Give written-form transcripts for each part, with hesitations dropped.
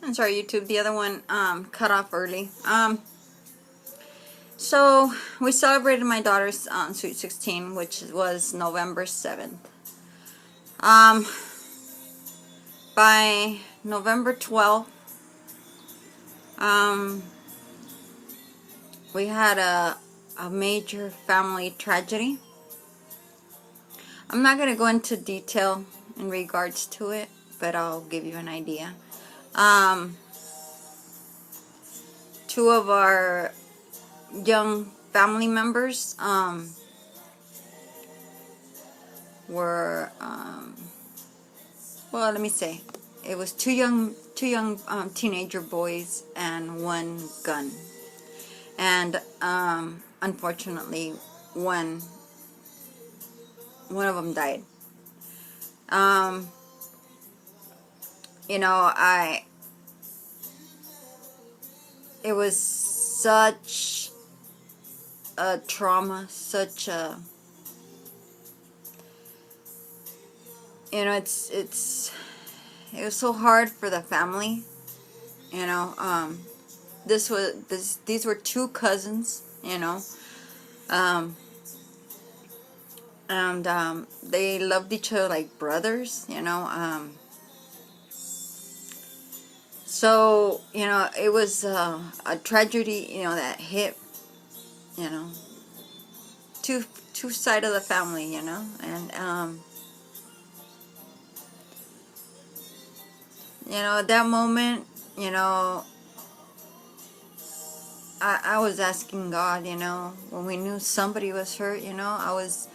I'm sorry, YouTube. The other one cut off early. So we celebrated my daughter's Sweet 16, which was November 7th. By November 12th, we had a major family tragedy. I'm not going to go into detail in regards to it, but I'll give you an idea. Two of our young family members were well, let me say, it was two young teenager boys and one gun, and unfortunately one of them died. You know, it was such a trauma, such a, you know, it was so hard for the family, you know. These were two cousins, you know, and they loved each other like brothers, you know. So, you know, it was a tragedy, you know, that hit, you know, two side of the family, you know, and you know, at that moment, you know, I was asking God, you know, when we knew somebody was hurt, you know, I was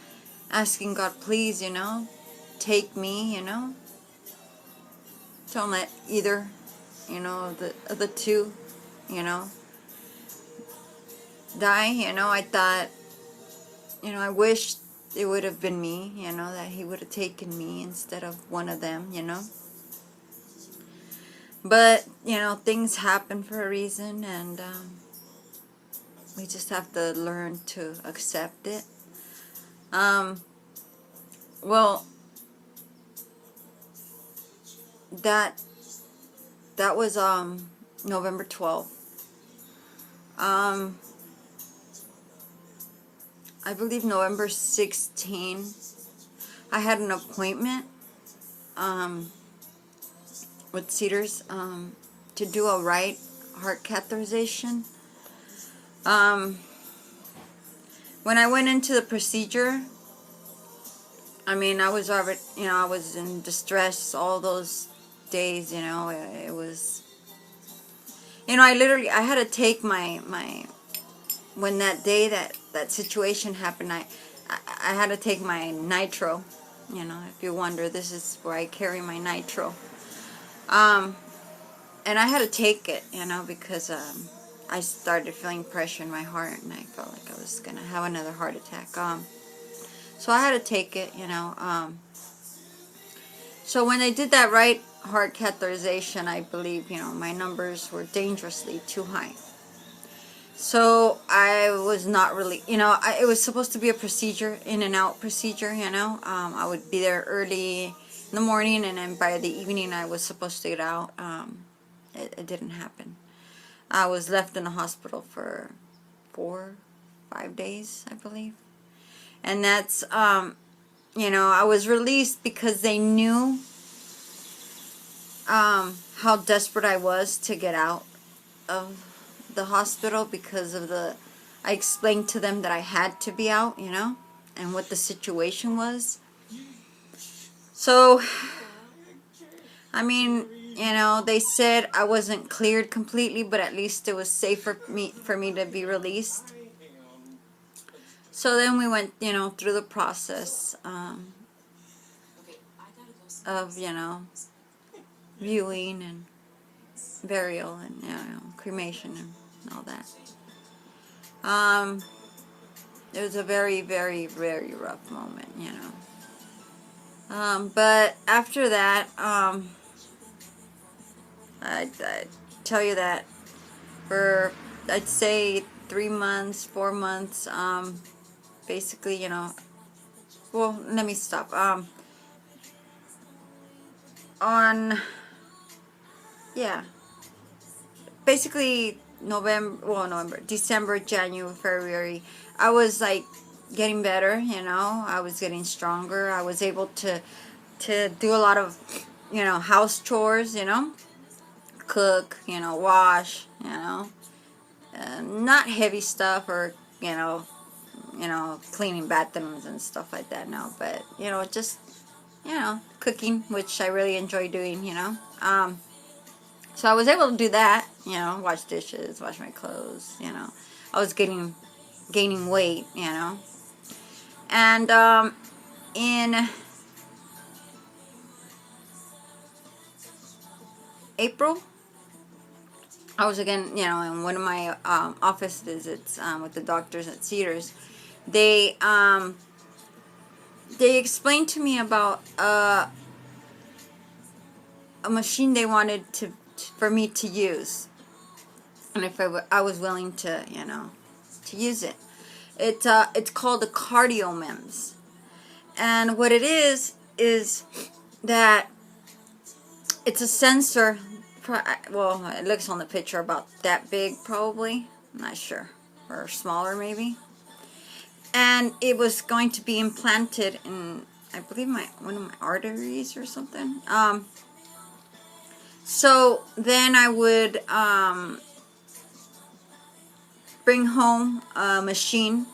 asking God, please, you know, take me, you know, don't let either, you know, of the two, you know, die. You know, I thought, you know, I wished it would have been me, you know, that he would have taken me instead of one of them, you know. But, you know, things happen for a reason, and we just have to learn to accept it. Well, that was November 12th. I believe November 16th, I had an appointment with Cedars to do a right heart catheterization. When I went into the procedure, I mean, I was already, you know, I was in distress all those days, you know. It was, you know, I had to take my when that day that situation happened, I had to take my nitro, you know. If you wonder, this is where I carry my nitro. And I had to take it, you know, because I started feeling pressure in my heart, and I felt like I was going to have another heart attack. So I had to take it, you know. So when they did that right heart catheterization, I believe, you know, my numbers were dangerously too high. So I was not really, you know, it was supposed to be a procedure, in and out procedure, you know. I would be there early in the morning, and then by the evening I was supposed to get out. It didn't happen. I was left in the hospital for 5 days, I believe. And that's, you know, I was released because they knew how desperate I was to get out of the hospital, because of I explained to them that I had to be out, you know, and what the situation was. So, I mean, you know, they said I wasn't cleared completely, but at least it was safe for me to be released. So then we went, you know, through the process of, you know, viewing and burial and, you know, cremation and all that. It was a very, very, very rough moment, you know. But after that, I tell you that for, I'd say 3 months, 4 months, basically, you know, well, let me stop. On, yeah, basically November, December, January, February, I was like getting better, you know. I was getting stronger. I was able to do a lot of, you know, house chores, you know, cook, you know, wash, you know, not heavy stuff or, you know, cleaning bathrooms and stuff like that. No, but you know, just, you know, cooking, which I really enjoy doing, you know. So I was able to do that, you know, wash dishes, wash my clothes, you know. I was gaining weight, you know. And in April, I was again, you know, in one of my office visits with the doctors at Cedars. They they explained to me about a machine they wanted for me to use, and if I was willing to, you know, to use it. It's called the cardio MEMS, and what it is that it's a sensor. Well, it looks on the picture about that big, probably. I'm not sure, or smaller maybe. And it was going to be implanted in, I believe, one of my arteries or something. So then I would bring home a machine,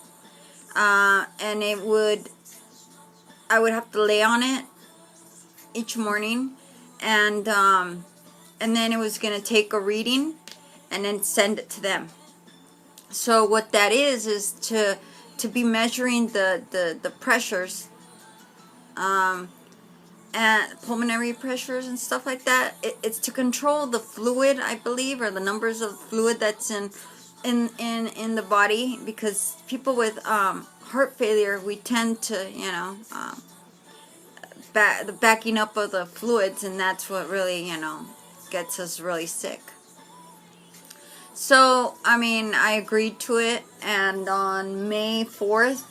and I would have to lay on it each morning, and then it was going to take a reading and then send it to them. So what that is to be measuring the pressures, and pulmonary pressures and stuff like that. It's to control the fluid, I believe, or the numbers of fluid that's in the body, because people with heart failure, we tend to, you know, the backing up of the fluids, and that's what really, you know, gets us really sick. So, I mean, I agreed to it, and on May 4th,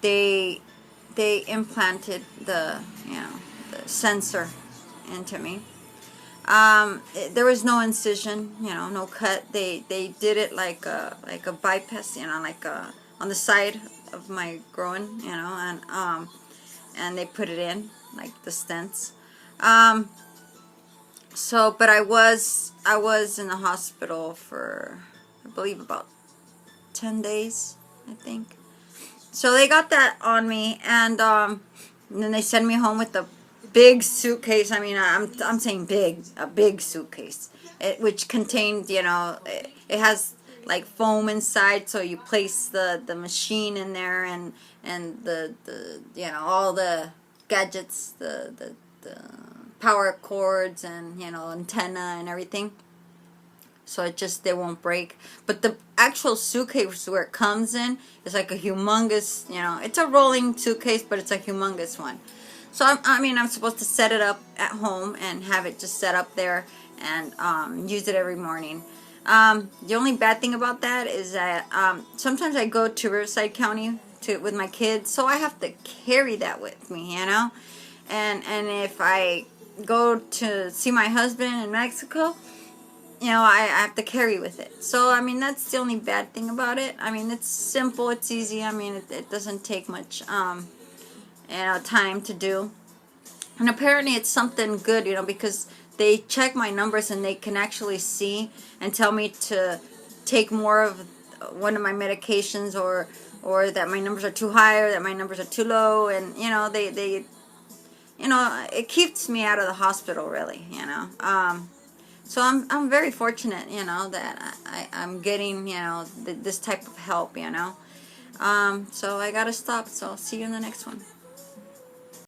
they implanted the, you know, the sensor into me. There was no incision, you know, no cut. They did it like a bypass, you know, like on the side of my groin, you know, and they put it in like the stents. So, but I was in the hospital for, I believe, about 10 days, I think. So they got that on me, and then they sent me home with a big suitcase. I mean, I'm saying big, a big suitcase, which contained, you know, it has like foam inside, so you place the machine in there, and the you know, all the gadgets, the power cords, and, you know, antenna and everything. So they won't break. But the actual suitcase where it comes in is like a humongous, you know, it's a rolling suitcase, but it's a humongous one. So I mean, I'm supposed to set it up at home and have it just set up there and use it every morning. The only bad thing about that is that sometimes I go to Riverside County with my kids, so I have to carry that with me, you know. And if I go to see my husband in Mexico, you know, I have to carry with it. So, I mean, that's the only bad thing about it. I mean, it's simple, it's easy. I mean, it doesn't take much, you know, time to do. And apparently it's something good, you know, because they check my numbers and they can actually see and tell me to take more of one of my medications, or that my numbers are too high, or that my numbers are too low. And, you know, they you know, it keeps me out of the hospital, really, you know. So I'm very fortunate, you know, that I'm getting, you know, this type of help, you know. So I gotta stop. So I'll see you in the next one.